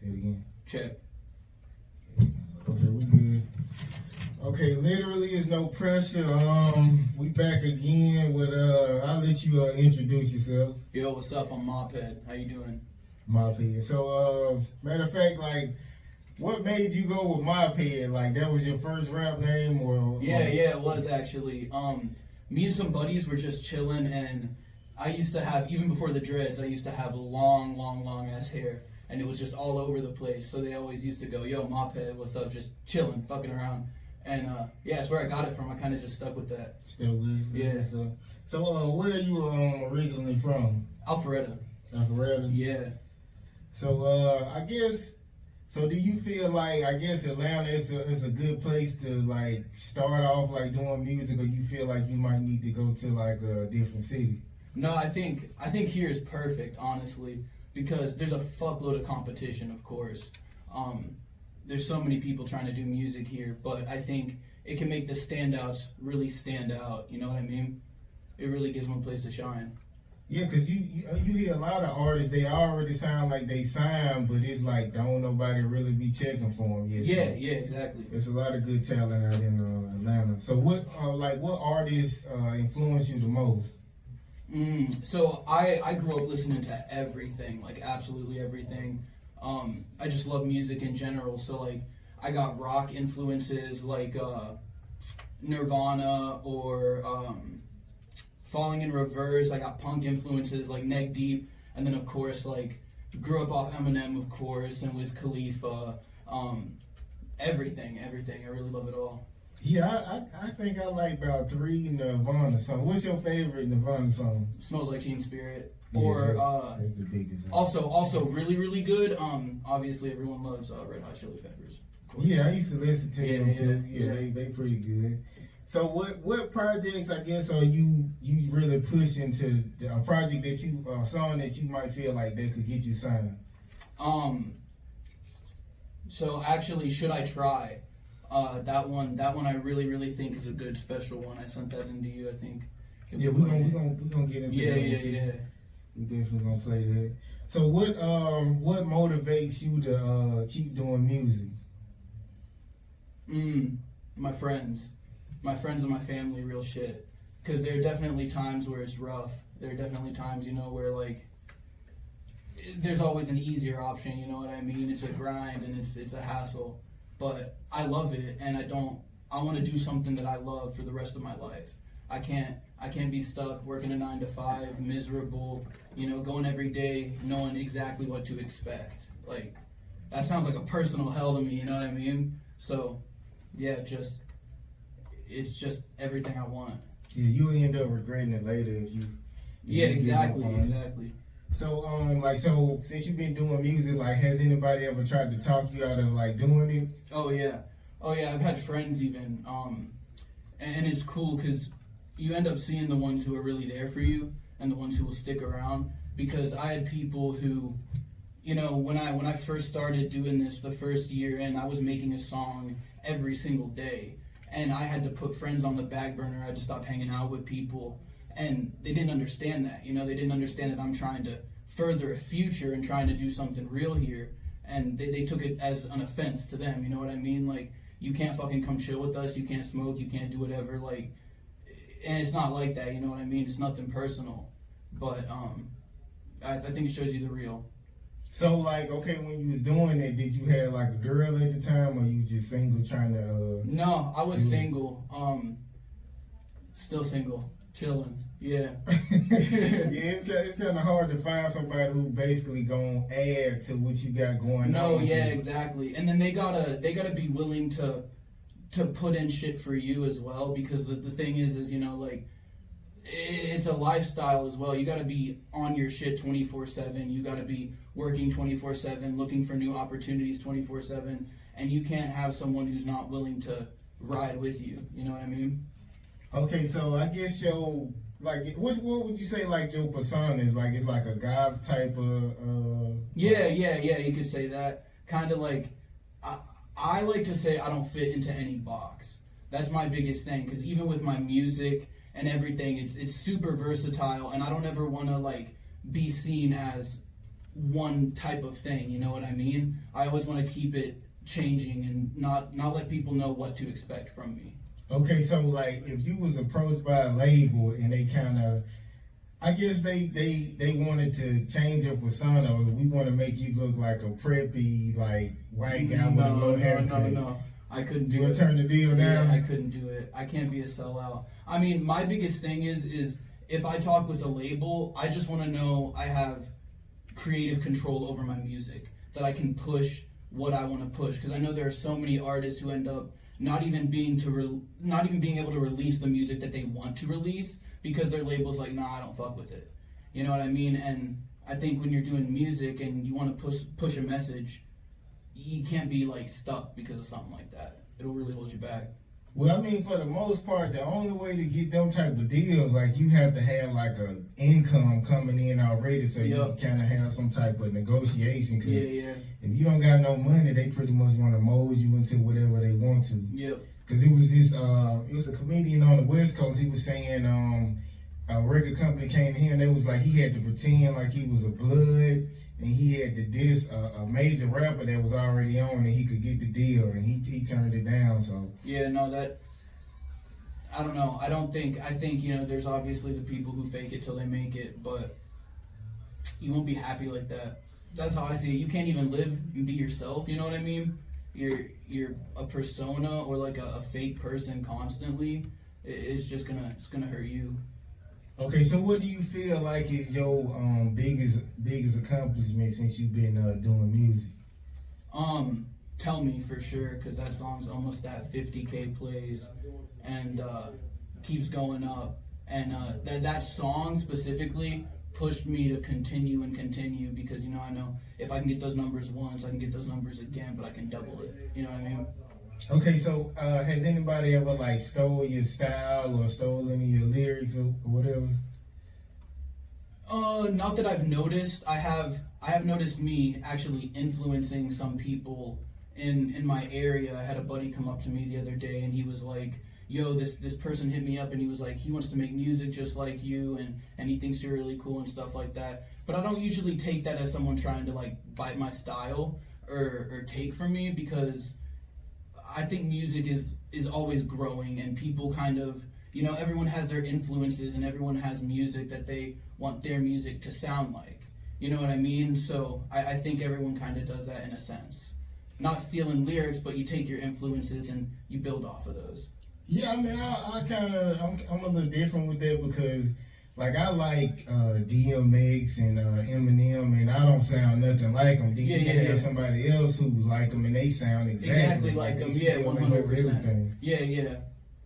Hit again. Check. Okay, we good. Okay, literally is no pressure. We back again with I'll let you introduce yourself. Yo, what's up? I'm Mophead. How you doing? Mophead. So matter of fact, like, what made you go with Mophead? Like, that was your first rap name, or? Yeah, it was actually. Me and some buddies were just chilling, and I used to have, even before the dreads, I used to have long ass hair, and it was just all over the place. So they always used to go, "Yo, Mophead, what's up?" Just chilling, fucking around. And yeah, that's where I got it from. I kind of just stuck with that. Still good. Yeah. So where are you originally from? Alpharetta. Alpharetta. Yeah. So I guess. So do you feel like, I guess, Atlanta is a good place to like start off like doing music, or you feel like you might need to go to like a different city? No, I think here is perfect, honestly, because there's a fuckload of competition, of course. There's so many people trying to do music here, but I think it can make the standouts really stand out. You know what I mean? It really gives one place to shine. Yeah, because you hear a lot of artists, they already sound like they signed, but it's like don't nobody really be checking for them yet. Yeah, exactly. There's a lot of good talent out in Atlanta. So what artists influence you the most? So I grew up listening to everything, like absolutely everything. I just love music in general. So like I got rock influences like Nirvana or Falling in Reverse. I got punk influences like Neck Deep, and then of course like grew up off Eminem, of course, and Wiz Khalifa. Everything. I really love it all. Yeah, I think I like about 3 Nirvana songs. What's your favorite Nirvana song? Smells Like Teen Spirit. Yeah, Or that's the biggest one. Also really good. Obviously everyone loves Red Hot Chili Peppers. Yeah, I used to listen to them too. Yeah. They pretty good. So what projects, I guess, are you really pushing to a project that you, a song that you might feel like they could get you signed? So actually, Should I Try? That one I really think is a good special one. I sent that into you, I think. Yeah, we're gonna get into that. Yeah. We definitely gonna play that. So what motivates you to keep doing music? My friends and my family, real shit. Because there are definitely times where it's rough. There are definitely times, where like there's always an easier option. You know what I mean? It's a grind and it's a hassle. But I love it, and I want to do something that I love for the rest of my life. I can't be stuck working a 9 to 5, miserable, going every day knowing exactly what to expect. Like, that sounds like a personal hell to me, you know what I mean? So, yeah, it's just everything I want. Yeah, you'll end up regretting it later if you. Yeah, exactly. So, so since you've been doing music, like, has anybody ever tried to talk you out of like doing it? Oh yeah. I've had friends even, and it's cool because you end up seeing the ones who are really there for you and the ones who will stick around. Because I had people who, when I first started doing this, the first year in, I was making a song every single day, and I had to put friends on the back burner. I had to stop hanging out with people. And they didn't understand that, they didn't understand that I'm trying to further a future and trying to do something real here. And they took it as an offense to them, you know what I mean? Like, you can't fucking come chill with us, you can't smoke, you can't do whatever, like, and it's not like that, you know what I mean? It's nothing personal. But I think it shows you the real. So, like, okay, when you was doing it, did you have like a girl at the time, or you was just single trying to No, I was single. Still single. Chilling, yeah. Yeah, it's kind of hard to find somebody who basically gonna add to what you got going on. No, yeah, exactly. And then they gotta be willing to put in shit for you as well, because the thing is like, it's a lifestyle as well. You gotta be on your shit 24/7. You gotta be working 24/7, looking for new opportunities 24/7, and you can't have someone who's not willing to ride with you. You know what I mean? Okay, so I guess what would you say like your persona is? Like, it's like a goth type of Yeah, you could say that. Kind of like, I like to say I don't fit into any box. That's my biggest thing, because even with my music and everything, it's super versatile, and I don't ever want to like be seen as one type of thing, you know what I mean? I always want to keep it changing and not let people know what to expect from me. Okay, so like if you was approached by a label and they kind of, I guess they wanted to change your persona. We want to make you look like a preppy, like white guy with a low haircut. No. I couldn't do it. You would turn the deal down? Yeah, I couldn't do it. I can't be a sellout. I mean, my biggest thing is if I talk with a label, I just want to know I have creative control over my music, that I can push what I want to push. Because I know there are so many artists who end up not even being able to release the music that they want to release because their label's like, nah, I don't fuck with it. You know what I mean? And I think when you're doing music and you want to push a message, you can't be like stuck because of something like that. It'll really hold you back. Well, I mean, for the most part, the only way to get them type of deals, like you have to have like a income coming in already, so you can kind of have some type of negotiation. Cause if you don't got no money, they pretty much want to mold you into whatever they want to. Yep. Because it was a comedian on the West Coast. He was saying a record company came to him and they was like he had to pretend like he was a blood. And he had to diss a major rapper that was already on, and he could get the deal, and he turned it down. So yeah, no, that I don't know. I think there's obviously the people who fake it till they make it, but you won't be happy like that. That's how I see it. You can't even live and be yourself. You know what I mean? You're a persona or like a fake person constantly. It's just gonna hurt you. Okay, so what do you feel like is your biggest accomplishment since you've been doing music? Tell Me for sure, because that song's almost at 50K plays and keeps going up. And that song specifically pushed me to continue because I know if I can get those numbers once, I can get those numbers again, but I can double it. You know what I mean? Okay, so has anybody ever like stole your style or stole any of your lyrics or whatever? Not that I've noticed. I have noticed me actually influencing some people in my area. I had a buddy come up to me the other day and he was like, yo, this person hit me up and he was like, he wants to make music just like you and he thinks you're really cool and stuff like that. But I don't usually take that as someone trying to like bite my style or take from me, because I think music is always growing and people kind of, everyone has their influences and everyone has music that they want their music to sound like. You know what I mean? So I think everyone kind of does that in a sense. Not stealing lyrics, but you take your influences and you build off of those. Yeah, I mean, I'm a little different with that because, like, I like DMX and Eminem, and I don't sound nothing like them. Then you can have somebody else who's like them, and they sound exactly like them. Yeah, 100%. Yeah.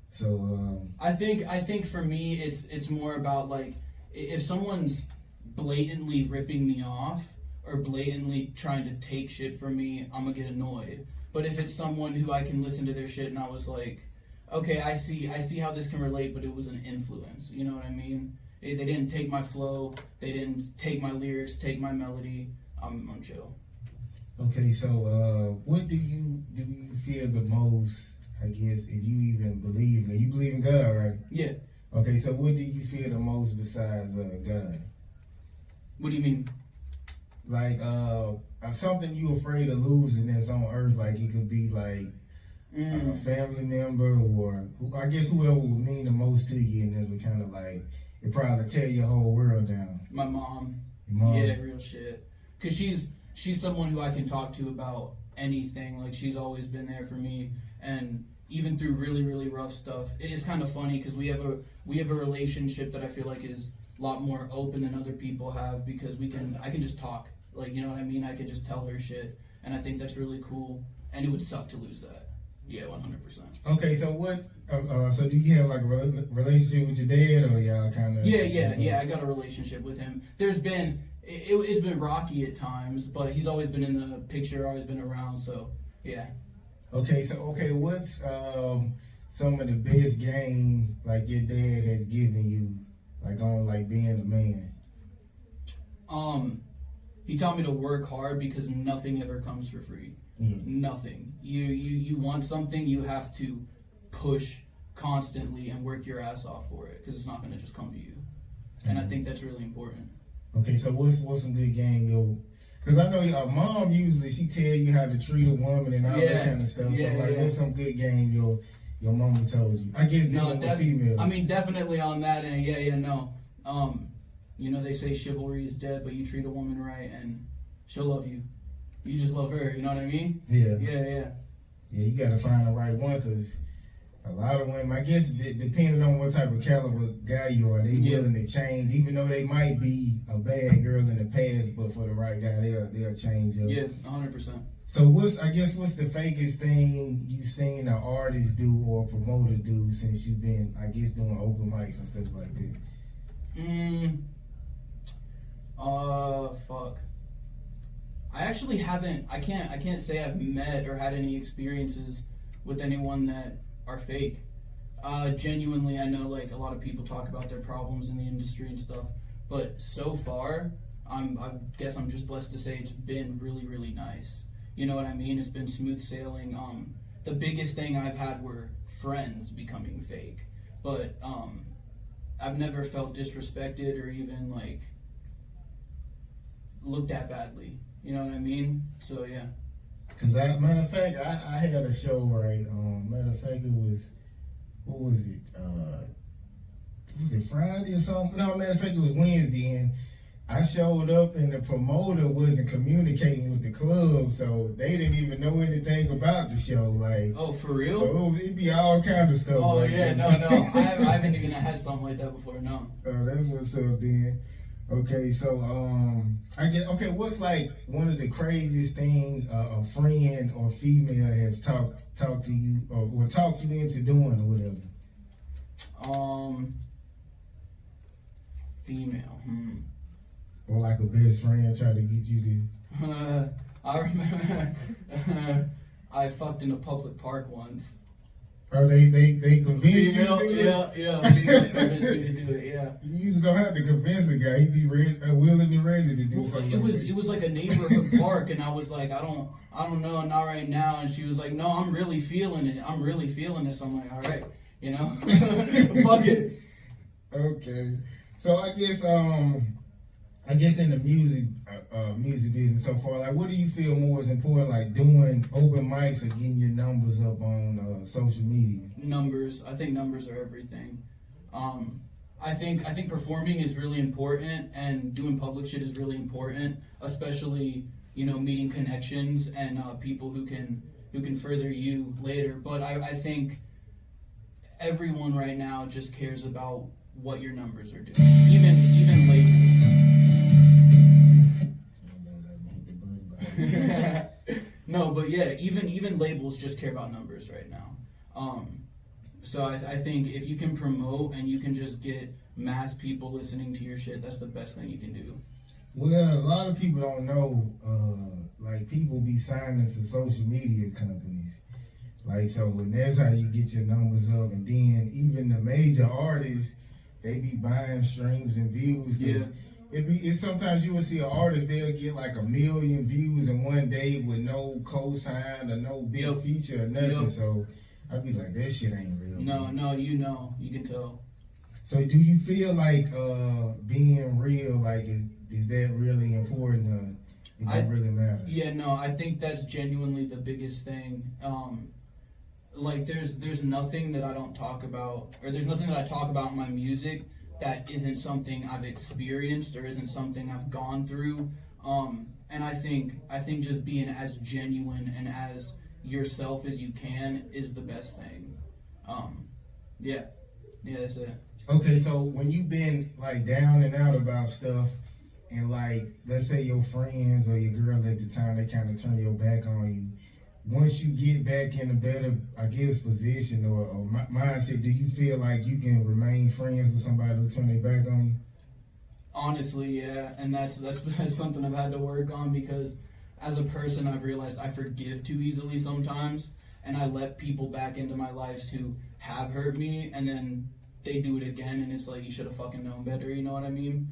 So I think for me, it's more about like if someone's blatantly ripping me off or blatantly trying to take shit from me, I'm gonna get annoyed. But if it's someone who I can listen to their shit and I was like, okay, I see how this can relate, but it was an influence. You know what I mean? They didn't take my flow. They didn't take my lyrics, take my melody. I'm chill. Okay, so what do you fear the most? I guess if you even believe, you believe in God, right? Yeah. Okay, so what do you fear the most besides God? What do you mean? Like something you afraid of losing that's on earth. Like it could be like a family member or I guess whoever would mean the most to you, and it would kind of like it probably tear your whole world down. My mom. Your mom? Yeah, real shit. Cause she's someone who I can talk to about anything. Like she's always been there for me, and even through really, really rough stuff. It is kind of funny because we have a relationship that I feel like is a lot more open than other people have, because I can just talk. Like, you know what I mean? I could just tell her shit, and I think that's really cool. And it would suck to lose that. Yeah, 100%. Okay, so what? So do you have like a relationship with your dad, or y'all kind of? Yeah. I got a relationship with him. There's been it's been rocky at times, but he's always been in the picture, always been around. So yeah. Okay, what's some of the best game like your dad has given you, like on like being a man? He taught me to work hard because nothing ever comes for free. Yeah. Nothing. You want something, you have to push constantly and work your ass off for it, because it's not going to just come to you. And I think that's really important. Okay, so what's some good game Because I know your mom usually, she tell you how to treat a woman and all that kind of stuff. So, like, what's some good game your mama told you? I guess dealing with females. I mean, definitely on that end, no. You know, they say chivalry is dead, but you treat a woman right and she'll love you. You just love her, you know what I mean? Yeah. Yeah, you gotta find the right one, because a lot of women, I guess, depending on what type of caliber guy you are, they willing to change, even though they might be a bad girl in the past, but for the right guy, they'll change up. Yeah, 100%. So what's the fakest thing you seen an artist do or a promoter do since you've been, I guess, doing open mics and stuff like that? Fuck. I actually haven't. I can't say I've met or had any experiences with anyone that are fake. Genuinely, I know like a lot of people talk about their problems in the industry and stuff, but so far, I guess I'm just blessed to say it's been really, really nice. You know what I mean? It's been smooth sailing. The biggest thing I've had were friends becoming fake, but I've never felt disrespected or even like looked at badly. You know what I mean? So yeah. Cause matter of fact, I had a show, right? Matter of fact, it was, what was it? Was it Friday or something? No, matter of fact, it was Wednesday, and I showed up and the promoter wasn't communicating with the club, so they didn't even know anything about the show. Like, oh, for real? So it'd be all kind of stuff. Oh like yeah, that. no, I haven't even had something like that before. No. That's what's up, then. Okay, so what's like one of the craziest things a friend or female has talked to you or talked you into doing or whatever? Female. Or like a best friend trying to get you to. I remember I fucked in a public park once. Oh, they convinced you to do it? Yeah, female convinced me to do it, yeah. You usually don't have to convince a guy. He'd be willing and ready to do something. It was like a neighborhood park, and I was like, I don't know, not right now. And she was like, no, I'm really feeling it. I'm really feeling this. I'm like, all right, you know, fuck it. Okay, so I guess in the music business so far, like, what do you feel more is important, like doing open mics or getting your numbers up on social media? Numbers. I think numbers are everything. I think performing is really important, and doing public shit is really important, especially, you know, meeting connections and people who can further you later. But I think everyone right now just cares about what your numbers are doing. Even labels. No, but yeah, even labels just care about numbers right now. So I think if you can promote and you can just get mass people listening to your shit, that's the best thing you can do. Well, a lot of people don't know, like, people be signing to social media companies. Like, so when that's how you get your numbers up, and then even the major artists, they be buying streams and views. Yeah. It's sometimes you will see an artist, they'll get like 1 million views in one day with no cosign or no big feature or nothing. So I'd be like, that shit ain't real. No, you know, you can tell. So do you feel like being real, like, is that really important? It don't really matter? Yeah, no, I think that's genuinely the biggest thing. Like, there's nothing that I don't talk about, or there's nothing that I talk about in my music that isn't something I've experienced or isn't something I've gone through. And I think just being as genuine and as yourself as you can is the best thing. Yeah, that's it. Okay, so when you've been like down and out about stuff, and like, let's say your friends or your girl at the time, they kind of turn your back on you. Once you get back in a better, I guess, position or mindset, do you feel like you can remain friends with somebody who turn their back on you? Honestly, yeah, and that's something I've had to work on, because as a person, I've realized I forgive too easily sometimes, and I let people back into my lives who have hurt me, and then they do it again, and it's like, you should have fucking known better, you know what I mean?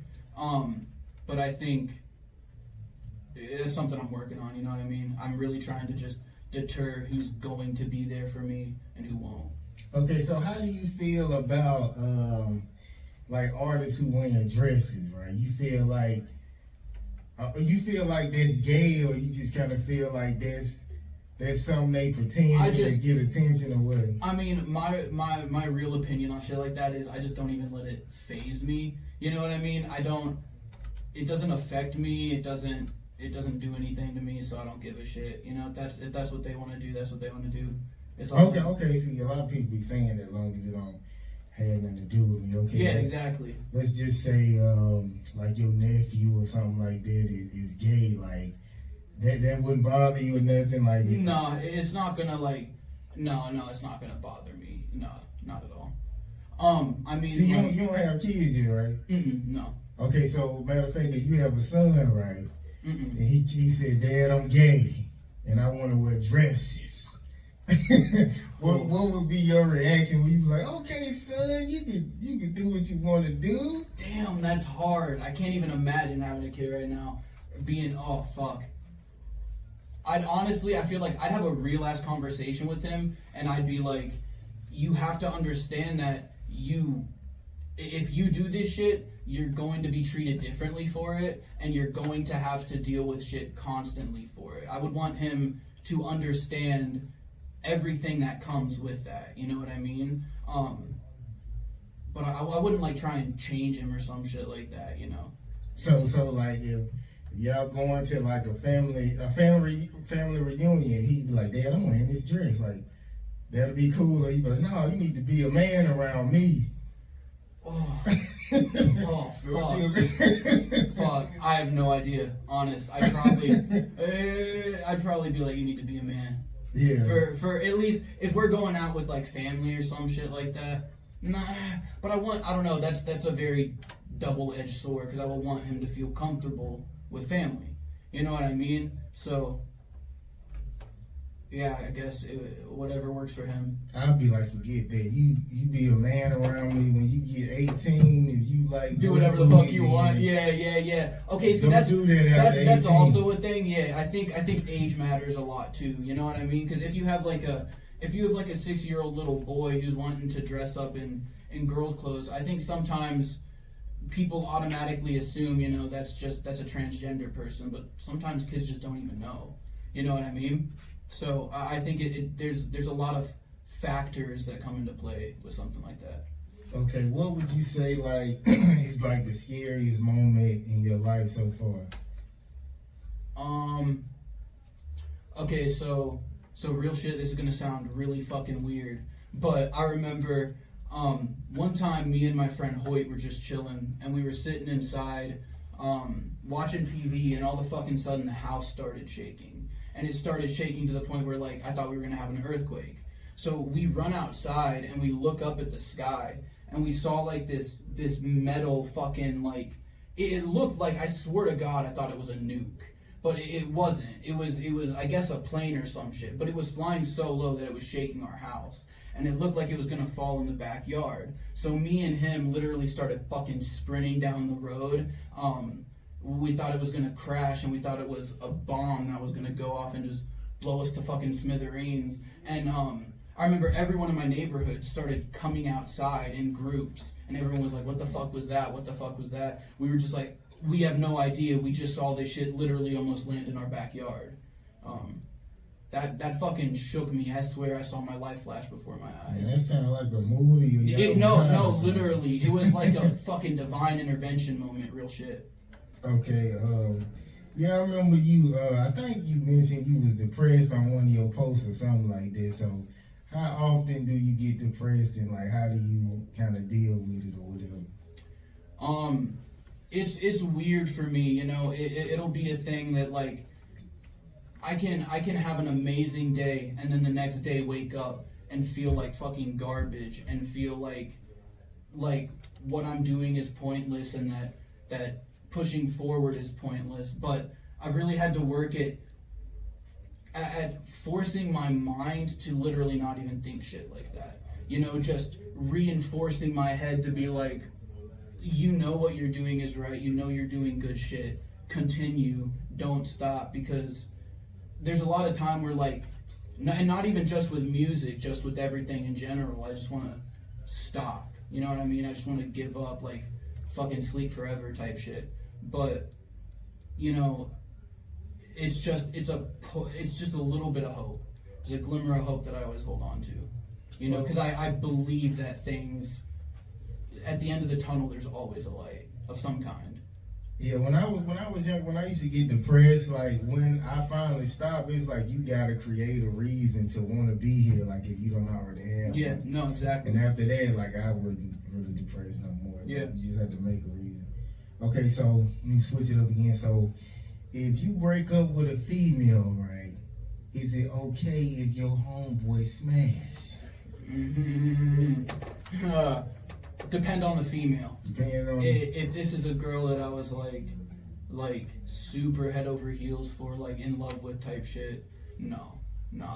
But I think it's something I'm working on, you know what I mean? I'm really trying to just deter who's going to be there for me and who won't. Okay, so how do you feel about like artists who wear dresses, right? You feel like You feel like that's gay, or you just kind of feel like that's something they pretend to get attention or what? I mean, my real opinion on shit like that is I just don't even let it faze me. You know what I mean? It doesn't affect me. It doesn't do anything to me, so I don't give a shit. You know, if that's what they want to do, that's what they want to do. It's all okay. See, a lot of people be saying that as long as it don't have nothing to do with me. Okay. Yeah, exactly. Let's just say, like your nephew or something like that is gay. Like that wouldn't bother you or nothing. Like no, it's not gonna No, it's not gonna bother me. No, not at all. I mean, see, you don't have kids yet, right? No. Okay, so matter of fact, you have a son, right? And he said, "Dad, I'm gay, and I want to wear dresses." What would be your reaction when you be like, "Okay, son, you can do what you want to do"? Damn, that's hard. I can't even imagine having a kid right now. Oh fuck. I feel like I'd have a real ass conversation with him, and I'd be like, "You have to understand that if you do this shit, you're going to be treated differently for it, and you're going to have to deal with shit constantly for it." I would want him to understand everything that comes with that. You know what I mean? But I wouldn't like try and change him or some shit like that. You know? So like if y'all going to like a family reunion, he'd be like, "Dad, I'm wearing this dress. Like, that'll be cool." Or he'd be like, "No, you need to be a man around me." Oh, fuck. I have no idea. Honest, I'd probably be like, "You need to be a man." Yeah. For at least if we're going out with like family or some shit like that. Nah, but I don't know. That's a very double-edged sword because I would want him to feel comfortable with family. You know what I mean? So. Yeah, I guess whatever works for him. I'd be like, forget that. You be a man around me when you get 18. If you like do whatever the fuck you want. Yeah. Okay, so that's also a thing. Yeah, I think age matters a lot too. You know what I mean? Because if you have like a 6-year-old little boy who's wanting to dress up in girls' clothes, I think sometimes people automatically assume, you know, that's a transgender person, but sometimes kids just don't even know. You know what I mean? So I think there's a lot of factors that come into play with something like that. Okay, what would you say like is like the scariest moment in your life so far? Okay, so real shit. This is gonna sound really fucking weird, but I remember one time me and my friend Hoyt were just chilling, and we were sitting inside watching TV, and all of a fucking sudden the house started shaking. And it started shaking to the point where, like, I thought we were going to have an earthquake. So we run outside and we look up at the sky and we saw, like, this metal fucking, like, it looked like, I swear to God, I thought it was a nuke. But it wasn't. It was, I guess, a plane or some shit. But it was flying so low that it was shaking our house. And it looked like it was going to fall in the backyard. So me and him literally started fucking sprinting down the road. We thought it was going to crash, and we thought it was a bomb that was going to go off and just blow us to fucking smithereens. And I remember everyone in my neighborhood started coming outside in groups, and everyone was like, "What the fuck was that? What the fuck was that?" We were just like, "We have no idea. We just saw this shit literally almost land in our backyard." That fucking shook me. I swear I saw my life flash before my eyes. Man, that sounded like a movie. No, literally. It was like a fucking divine intervention moment, real shit. Okay, yeah, I remember you, I think you mentioned you was depressed on one of your posts or something like that, so how often do you get depressed and like how do you kind of deal with it or whatever? It's weird for me, you know, it'll be a thing that like, I can have an amazing day and then the next day wake up and feel like fucking garbage and feel like what I'm doing is pointless and that pushing forward is pointless, but I've really had to work at forcing my mind to literally not even think shit like that. You know, just reinforcing my head to be like, you know what you're doing is right, you know you're doing good shit, continue, don't stop, because there's a lot of time where like, and not even just with music, just with everything in general, I just want to stop, you know what I mean? I just want to give up, like, fucking sleep forever type shit. But you know, it's just a little bit of hope. It's a glimmer of hope that I always hold on to, you know, because I believe that things, at the end of the tunnel, there's always a light of some kind. Yeah, when I was young, when I used to get depressed, like when I finally stopped, it's like you gotta create a reason to want to be here. Like if you don't already have. Yeah, one. no, exactly. And after that, like I wasn't really depressed no more. Yeah, you just had to make a reason. Okay, so let me switch it up again. So if you break up with a female, right? Is it okay if your homeboy smash? Depend on the female. Depends on. If this is a girl that I was like super head over heels for, like in love with type shit, no.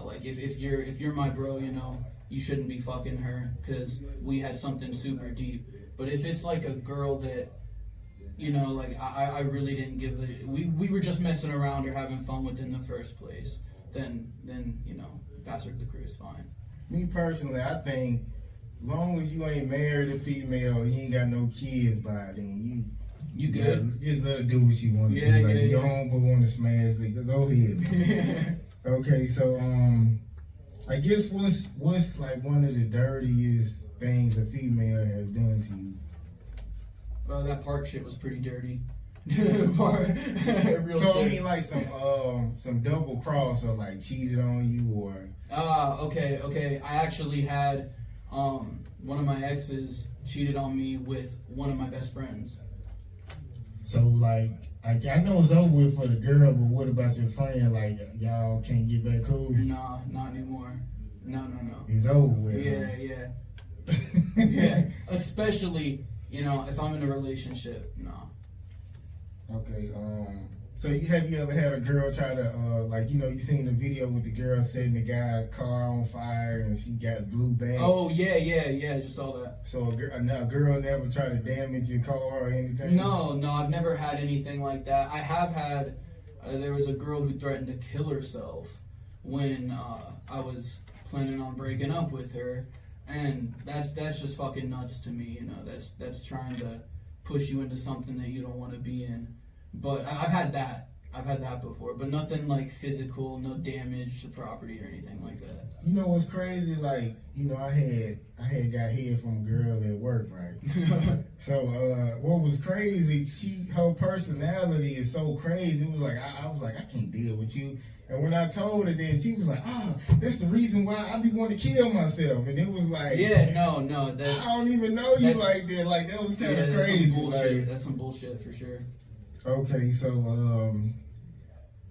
Like if you're my bro, you know, you shouldn't be fucking her because we had something super deep. But if it's like a girl that, you know, like I really didn't give it, we were just messing around or having fun with in the first place, then you know, pass her the cruise, fine. Me personally, I think long as you ain't married a female, you ain't got no kids by then, you good. Just let her do what she want to do. Like if your homeboy want to smash, like, go ahead, man. Okay, so I guess what's like one of the dirtiest things a female has done to you? Well, that park shit was pretty dirty. So I mean, like some double cross or like cheated on you or. Okay. I actually had one of my exes cheated on me with one of my best friends. So like I know it's over with for the girl, but what about your friend? Like y'all can't get back cool? Nah, not anymore. No. It's over with. Yeah. Yeah. Especially, you know, if I'm in a relationship, no. Okay. So have you ever had a girl try to like, you know, you seen the video with the girl setting the guy's car on fire and she got blue bag? Oh yeah, I just saw that. So a girl never tried to damage your car or anything? No, I've never had anything like that. I have had. There was a girl who threatened to kill herself when I was planning on breaking up with her, and that's just fucking nuts to me. You know, that's trying to push you into something that you don't want to be in. But I've had that before, but nothing like physical, no damage to property or anything like that. You know what's crazy? Like, you know, I had got head from a girl at work, right? So what was crazy? Her personality is so crazy. It was like I was like, I can't deal with you. And when I told her that, she was like, that's the reason why I be wanting to kill myself. And it was like, yeah, no, I don't even know you like that. Like that was kind of crazy. Like, that's some bullshit for sure. Okay, so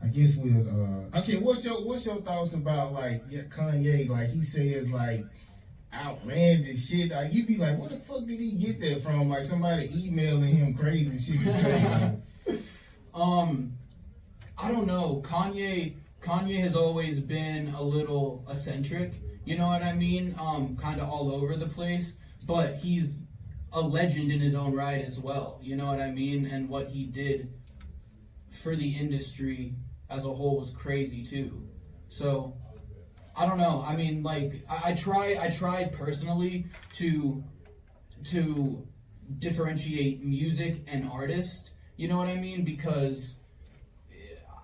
I guess we'll okay. What's your thoughts about like Kanye? Like he says like outlandish shit. Like you be like, where the fuck did he get that from? Like somebody emailing him crazy shit to say. Like, I don't know. Kanye has always been a little eccentric. You know what I mean? Kind of all over the place. But he's a legend in his own right as well, you know what I mean? And what he did for the industry as a whole was crazy too. So I don't know. I mean, like I tried personally to differentiate music and artist. You know what I mean? Because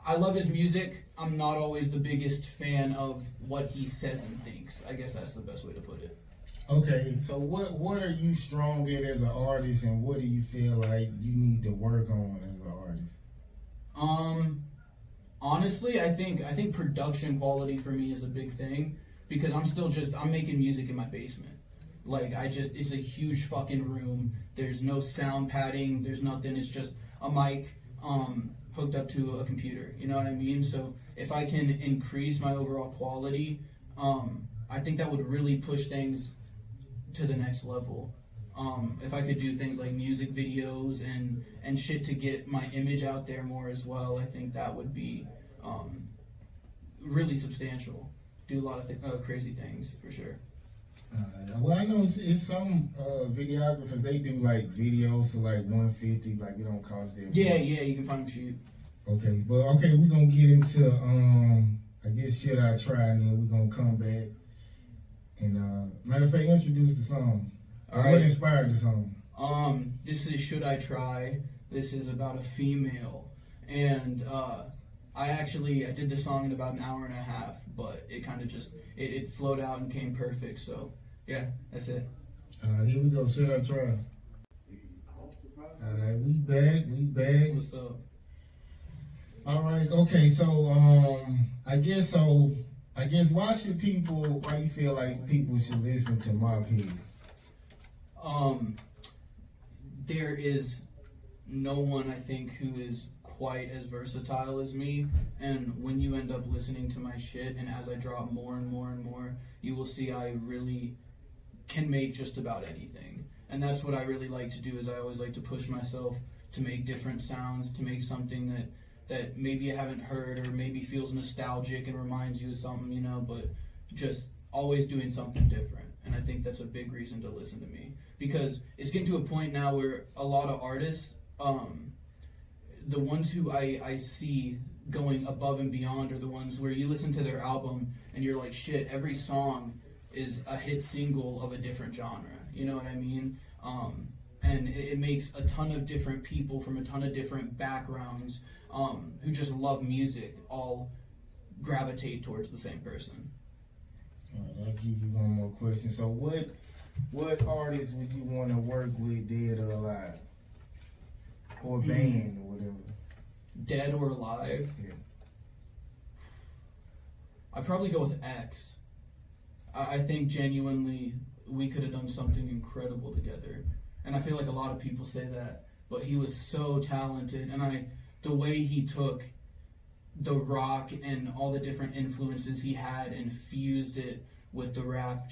I love his music. I'm not always the biggest fan of what he says and thinks. I guess that's the best way to put it. Okay, so what are you strong at as an artist, and what do you feel like you need to work on as an artist? Honestly, I think production quality for me is a big thing because I'm making music in my basement. Like it's a huge fucking room. There's no sound padding. There's nothing. It's just a mic hooked up to a computer. You know what I mean? So if I can increase my overall quality, I think that would really push things to the next level. If I could do things like music videos and shit to get my image out there more as well, I think that would be really substantial. Do a lot of crazy things for sure. Well, I know it's some videographers, they do like videos for like $150, like it don't cost that much. Yeah, you can find them cheap. Okay, but okay, we're gonna get into I guess Should I Try, and then we're gonna come back. And matter of fact, introduce the song. All right. What inspired the song? This is Should I Try. This is about a female, and I did the song in about an hour and a half, but it kind of just it flowed out and came perfect. So yeah, that's it. Here we go. Sit up, try. We back. What's up? All right, okay. So I guess why you feel like people should listen to my P? There is no one, I think, who is quite as versatile as me, and when you end up listening to my shit, and as I drop more and more and more, you will see I really can make just about anything. And that's what I really like to do, is I always like to push myself to make different sounds, to make something that maybe you haven't heard, or maybe feels nostalgic and reminds you of something, you know, but just always doing something different. And I think that's a big reason to listen to me, because it's getting to a point now where a lot of artists, the ones who I see going above and beyond are the ones where you listen to their album and you're like, shit, every song is a hit single of a different genre. You know what I mean? And it makes a ton of different people from a ton of different backgrounds who just love music all gravitate towards the same person. All right, I'll give you one more question. So what artists would you want to work with, dead or alive? Or band or whatever? Dead or alive? Yeah. I'd probably go with X. I think genuinely we could have done something incredible together. And I feel like a lot of people say that, but he was so talented, and the way he took the rock and all the different influences he had and fused it with the rap,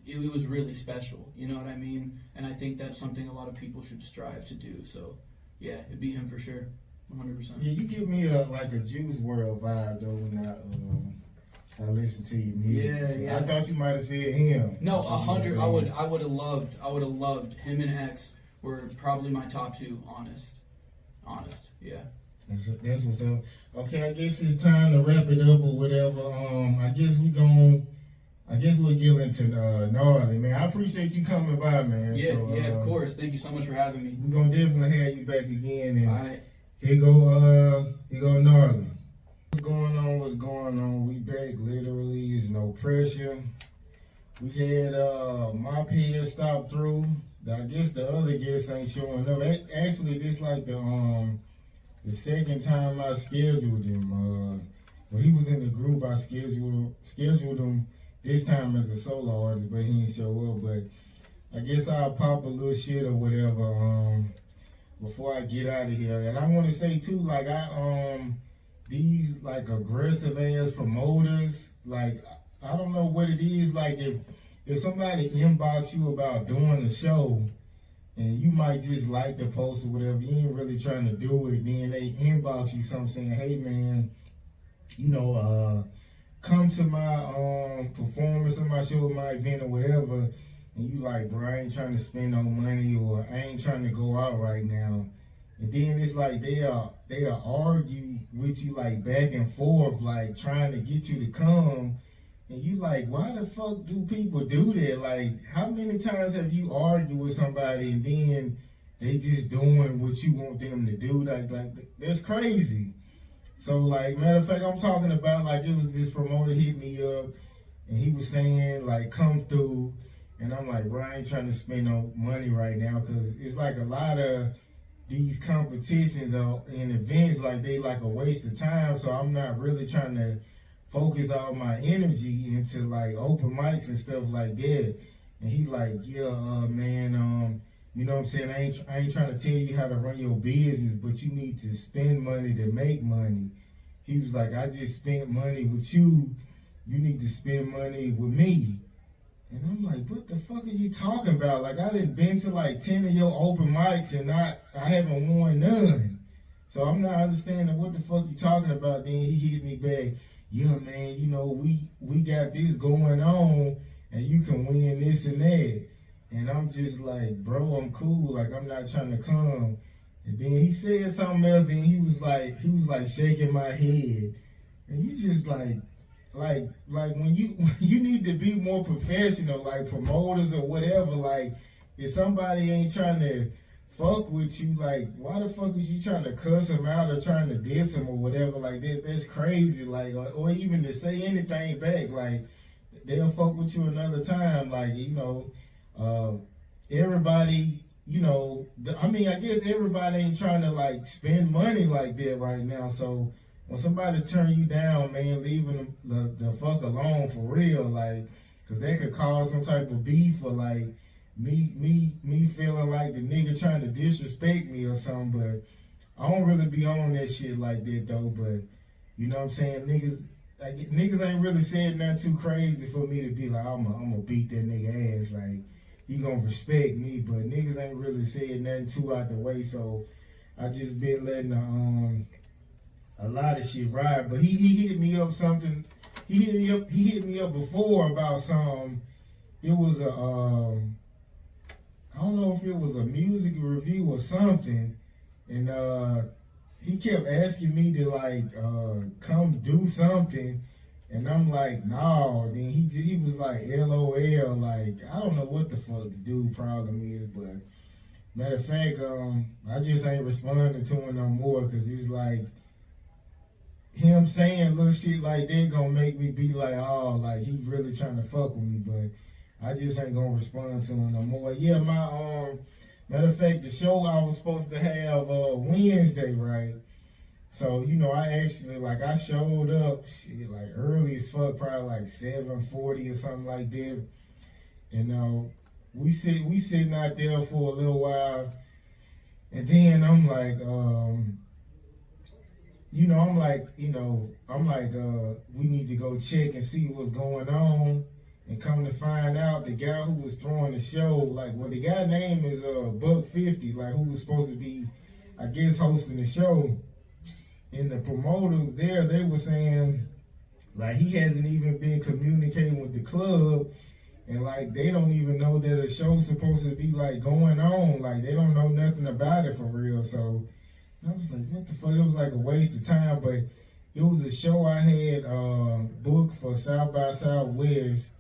it was really special, you know what I mean? And I think that's something a lot of people should strive to do. So yeah, it'd be him for sure, 100%. Yeah, you give me a Juice WRLD vibe though when I listen to your music. Yeah. I thought you might have said him. No, 100. I would have loved him, and X were probably my top two. Honest. Yeah. That's what's up. Okay, I guess it's time to wrap it up or whatever. I guess we'll get into Gnarly, man. I appreciate you coming by, man. Yeah, of course. Thank you so much for having me. We're gonna definitely have you back again. And all right. Here go Gnarly. What's going on? We back. Literally, there's no pressure. We had my peer stop through. I guess the other guests ain't showing up. Actually, this like the second time I scheduled him. When he was in the group, I scheduled him this time as a solo artist, but he didn't show up. But I guess I'll pop a little shit or whatever before I get out of here. And I want to say too, like these like aggressive ass promoters, like I don't know what it is. Like if somebody inbox you about doing a show, and you might just like the post or whatever, you ain't really trying to do it, then they inbox you something saying, hey man, you know, come to my performance or my show or my event or whatever, and you like, bro, I ain't trying to spend no money, or I ain't trying to go out right now. And then it's like they'll argue with you like back and forth, like trying to get you to come. And you like, why the fuck do people do that? Like, how many times have you argued with somebody and then they just doing what you want them to do? Like that's crazy. So, like, matter of fact, I'm talking about, like, it was this promoter hit me up, and he was saying, like, come through. And I'm like, bro, I ain't trying to spend no money right now, because it's like a lot of these competitions and events, like, they like a waste of time. So I'm not really trying to focus all my energy into like open mics and stuff like that. And he like, yeah, man, you know what I'm saying? I ain't trying to tell you how to run your business, but you need to spend money to make money. He was like, I just spent money with you. You need to spend money with me. And I'm like, what the fuck are you talking about? Like, I done been to like 10 of your open mics and I haven't won none. So I'm not understanding what the fuck you talking about. Then he hit me back. Yeah, man, you know, we got this going on, and you can win this and that. And I'm just like, bro, I'm cool. Like, I'm not trying to come. And then he said something else. Then he was like shaking my head. And you just like when you need to be more professional, like promoters or whatever. Like, if somebody ain't trying to fuck with you, like, why the fuck is you trying to cuss him out or trying to diss him or whatever? Like, that's crazy. Like, or even to say anything back. Like, they'll fuck with you another time. Like, everybody, I mean, I guess everybody ain't trying to, like, spend money like that right now. So when somebody turn you down, man, leaving the fuck alone for real, like, because that could cause some type of beef or, like, me feeling like the nigga trying to disrespect me or something. But I don't really be on that shit like that, though. But, you know what I'm saying? Niggas ain't really said nothing too crazy for me to be like, I'm gonna beat that nigga ass. Like, he gonna respect me, but niggas ain't really said nothing too out the way. So I just been letting a lot of shit ride. But he hit me up something. He hit me up before about some. It was I don't know if it was a music review or something, and he kept asking me to like come do something, and I'm like, no. Then he was like, LOL, like, I don't know what the fuck the dude problem is, but matter of fact, I just ain't responding to him no more, because he's like, him saying little shit like that gonna make me be like, oh, like, he really trying to fuck with me, but I just ain't gonna respond to him no more. Yeah, matter of fact, the show I was supposed to have Wednesday, right? So, I actually, like, I showed up, shit, like, early as fuck, probably like 7:40 or something like that. And we sitting out there for a little while, and then I'm like, we need to go check and see what's going on. And come to find out, the guy who was throwing the show, like, the guy name is Bugg 50, like, who was supposed to be, I guess, hosting the show. And the promoters there, they were saying, like, he hasn't even been communicating with the club, and, like, they don't even know that a show's supposed to be, like, going on. Like, they don't know nothing about it for real. So I was like, what the fuck? It was like a waste of time, but it was a show I had booked for South by Southwest.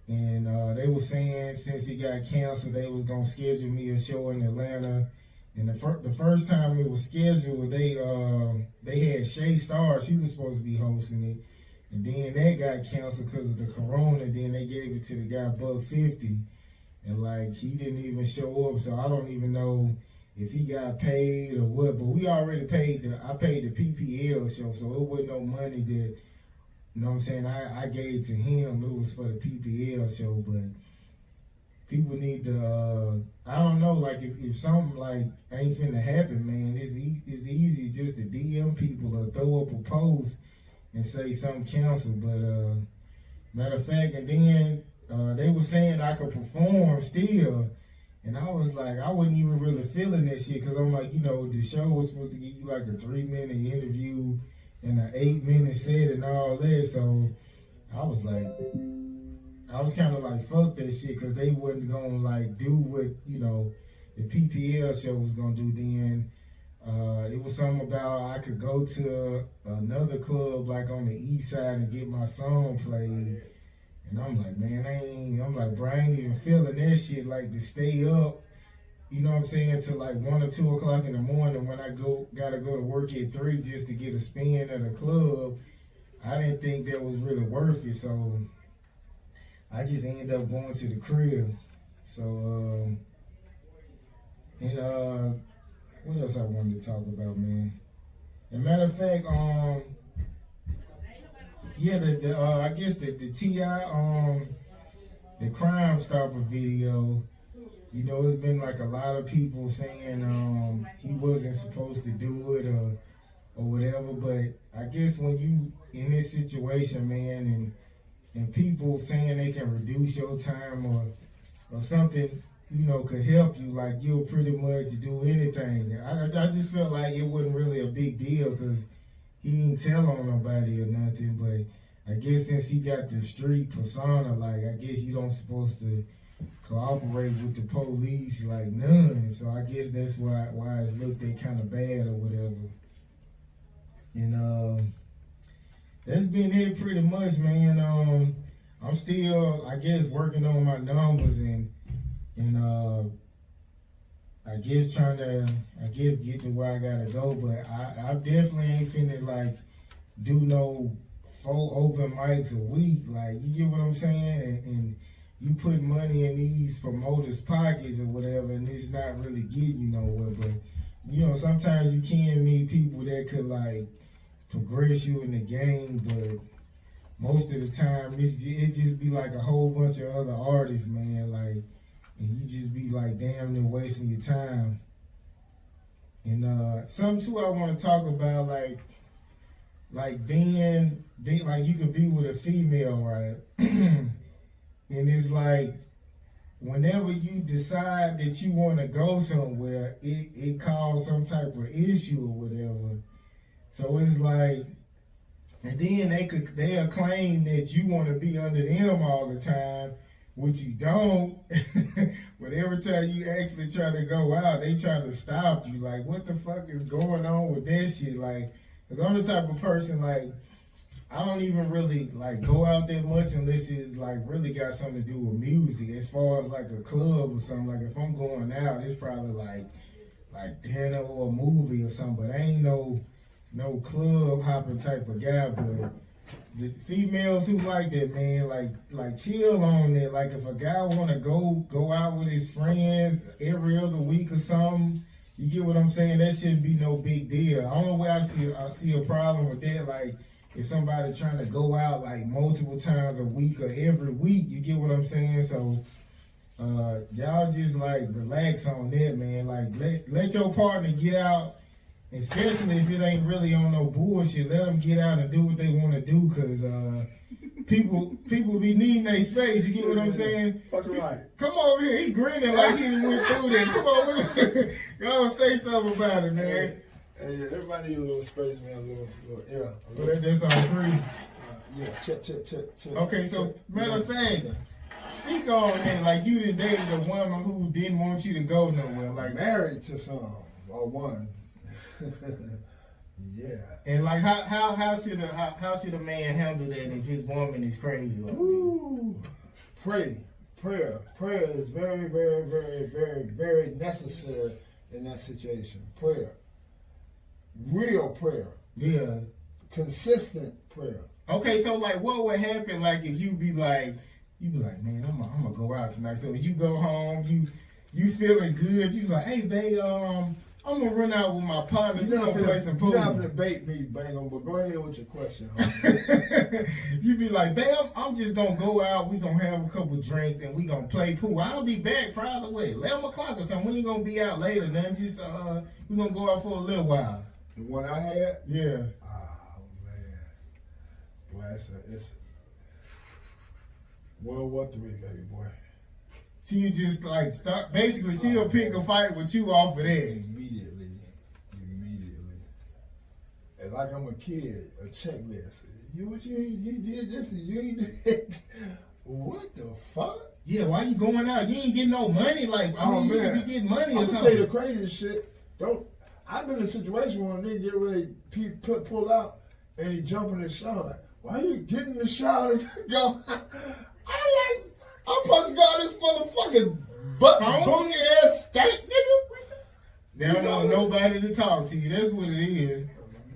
And they were saying since it got canceled, they was gonna schedule me a show in Atlanta. And the first time it was scheduled, they had Shay Star. She was supposed to be hosting it, and then that got canceled because of the corona. Then they gave it to the guy Bugg 50, and like he didn't even show up. So I don't even know if he got paid or what. But we already paid I paid the PPL show, so it wasn't no money that. You know what I'm saying? I gave to him. It was for the PPL show, but people need to, I don't know, like if something like ain't finna happen, man, it's easy just to DM people or throw up a post and say something canceled. But matter of fact, and then they were saying I could perform still, and I was like, I wasn't even really feeling that shit, because I'm like, the show was supposed to give you like a 3-minute interview and an 8-minute set and all that. So I was kind of like, fuck that shit, because they wasn't gonna like do what the PPL show was gonna do. Then it was something about I could go to another club like on the east side and get my song played, and I'm like, man, bro, I ain't even feeling that shit, like to stay up. You know what I'm saying, till like 1 or 2 o'clock in the morning when I gotta go to work at 3 just to get a spin at a club. I didn't think that was really worth it, so I just ended up going to the crib. So, what else I wanted to talk about, man? As a matter of fact, I guess the T.I., the Crime Stopper video. It's been like a lot of people saying he wasn't supposed to do it or whatever. But I guess when you in this situation, man, and people saying they can reduce your time or something, could help you, like you'll pretty much do anything. I just felt like it wasn't really a big deal, because he didn't tell on nobody or nothing. But I guess since he got the street persona, like I guess you don't supposed to cooperate with the police, like none. So I guess that's why it's looked at kind of bad or whatever. And that's been it pretty much, man. I'm still, I guess, working on my numbers, and I guess get to where I gotta go, but I definitely ain't finna like do no 4 open mics a week. Like, you get what I'm saying? And you put money in these promoters' pockets or whatever, and it's not really getting you nowhere. But you know, sometimes you can meet people that could like progress you in the game, but most of the time it just be like a whole bunch of other artists, man. Like, and you just be like damn near wasting your time. And something too I want to talk about, like being like you could be with a female, right? And it's like whenever you decide that you want to go somewhere, it causes some type of issue or whatever. So it's like, and then they'll claim that you want to be under them all the time, which you don't. But every time you actually try to go out, they try to stop you. Like, what the fuck is going on with that shit? Like, because I'm the type of person, like, I don't even really like go out that much unless it's like really got something to do with music. As far as like a club or something, like if I'm going out, it's probably like dinner or a movie or something. But I ain't no club hopping type of guy. But the females who like that, man, like chill on that. Like if a guy wanna go out with his friends every other week or something, you get what I'm saying? That shouldn't be no big deal. I don't know where I see a problem with that. Like if somebody trying to go out like multiple times a week or every week, you get what I'm saying? So y'all just like relax on that, man. Like let your partner get out, especially if it ain't really on no bullshit. Let them get out and do what they want to do, cause people be needing their space. You get what I'm saying? Fucking right. Come over here. He grinning like he done went through that. Come over here. Y'all say something about it, man. Hey, everybody need a little space, man. A little air. But that's all 3. Yeah, check. Okay, so matter of fact, speak on that. Like you done dated a woman who didn't want you to go nowhere. Like married to some or one. Yeah. And like how should a man handle that if his woman is crazy like that? Prayer is very, very, very, very, very necessary in that situation. Prayer. Real prayer. Yeah. Consistent prayer. Okay, so like what would happen like if you be like, man, I'm gonna go out tonight. So when you go home, you feeling good, you like, hey babe, I'm gonna run out with my partner. You gonna play some pool. You're not gonna bait me, Bangem, but go ahead with your question. You be like, babe, I'm just gonna go out. We gonna have a couple drinks and we gonna play pool. I'll be back probably 11 o'clock or something. We ain't gonna be out later. Then just we gonna go out for a little while. The one I had? Yeah. Oh man, boy, it's World War III, baby boy. She just like start. Basically, she'll pick a fight with you off of that. Immediately. And like I'm a kid, a checklist. You did this and you ain't did it. What the fuck? Yeah, why you going out? You ain't getting no money. Like, I mean, you should be getting money or something. I'm gonna tell you the craziest shit. I've been in a situation where a nigga get ready to pull out and he jump in the shower. Like, why you get in the shower to go? I'm supposed to go out this motherfucking boogie ass state, nigga. They don't want nobody to talk to you. That's what it is.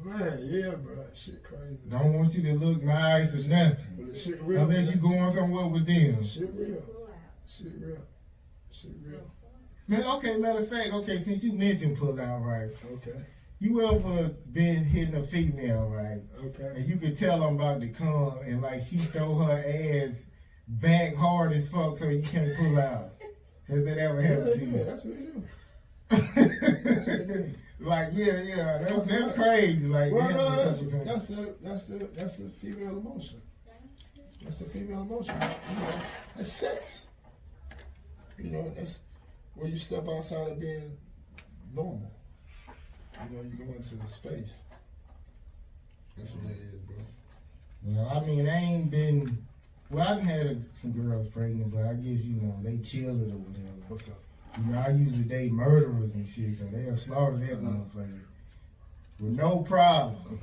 Man, yeah, bro. Shit crazy. Don't want you to look nice or nothing. But shit real. Unless you going somewhere with them. Shit real. Man, okay, matter of fact, okay, since you mentioned pull out, right? Okay. You ever been hitting a female, right? Okay. And you could tell I'm about to come and like she throw her ass back hard as fuck so you can't pull out. Has that ever happened to you? That's what you do. Like, yeah, that's crazy. Like, well, no, that's the female emotion. That's the female emotion. You know, that's sex. You know, that's where you step outside of being normal. You know, you go into the space. That's what that is, bro. Well, I mean, I ain't been. Well, I done had some girls pregnant, but I guess, you know, they killed it or whatever. What's up? You know, I usually date murderers and shit, so they'll slaughter that motherfucker with no problem.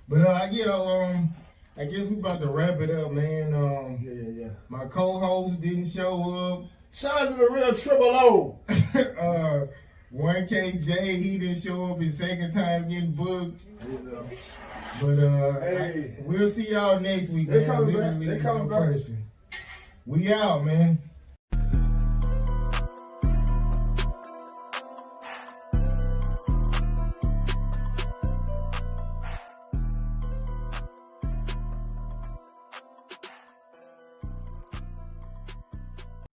But I guess we about to wrap it up, man. Yeah. My co-host didn't show up. Shout out to the real Triple O. 1KJ, he didn't show up his second time getting booked. You know. But Hey. we'll see y'all next week, They man. coming back. Literally, They there's coming no back. question. We out, man.